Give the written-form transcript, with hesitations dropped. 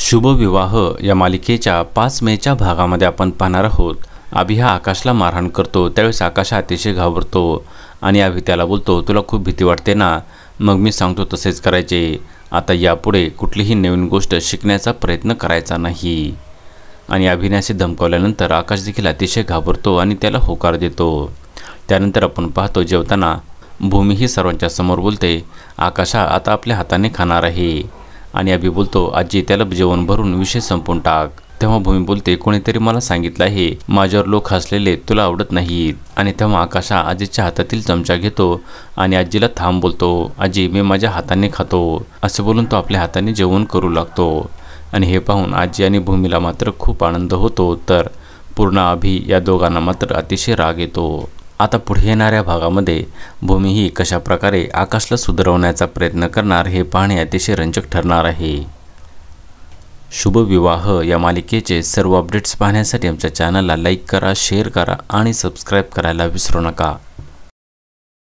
शुभविवाह या मालिकेच्या 5 मेच्या भागामध्ये आपण पाहणार आहोत। अभि हा आकाशला मारहाण करतो, त्यावेळेस आकाश अतिशय घाबरतो आणि अभि त्याला बोलतो, तुला खूप भीती वाटते ना, मग मी सांगतो तसेच करायचे। आता यापुढे कुठलीही नवीन गोष्ट शिकण्याचा प्रयत्न करायचा नाही। आणि अभिने असे धमकावल्यानंतर आकाश देखील अतिशय घाबरतो आणि त्याला होकार देतो। त्यानंतर आपण पाहतो जेवताना भूमी ही सर्वांच्या समोर बोलते, आकाश आता आपल्या हाताने खाणार आहे। आणि अभि बोलतो, आजी त्याला जेवण भरून विषय संपून टाक। तेव्हा भूमी बोलते, कोणीतरी मला सांगितलं आहे माझ्यावर लोक हसलेले तुला आवडत नाहीत। आणि तेव्हा आकाश आजीच्या हातातील चमचा घेतो आणि आजीला थांब बोलतो, आजी मी माझ्या हाताने खातो असे बोलून तो आपल्या हाताने जेवण करू लागतो। आणि हे पाहून आजी आणि भूमीला मात्र खूप आनंद होतो, तर पूर्ण अभि या दोघांना मात्र अतिशय राग येतो। आता पुढे येणाऱ्या भागामध्ये भूमी ही कशा प्रकारे आकाशला सुधारवण्याचा प्रयत्न करणार हे पाहणे अतिशय रंजक ठरणार आहे। शुभविवाह या मालिकेचे सर्व अपडेट्स पाहण्यासाठी आमच्या चॅनलला लाईक करा, शेअर करा आणि सबस्क्राईब करायला विसरू नका।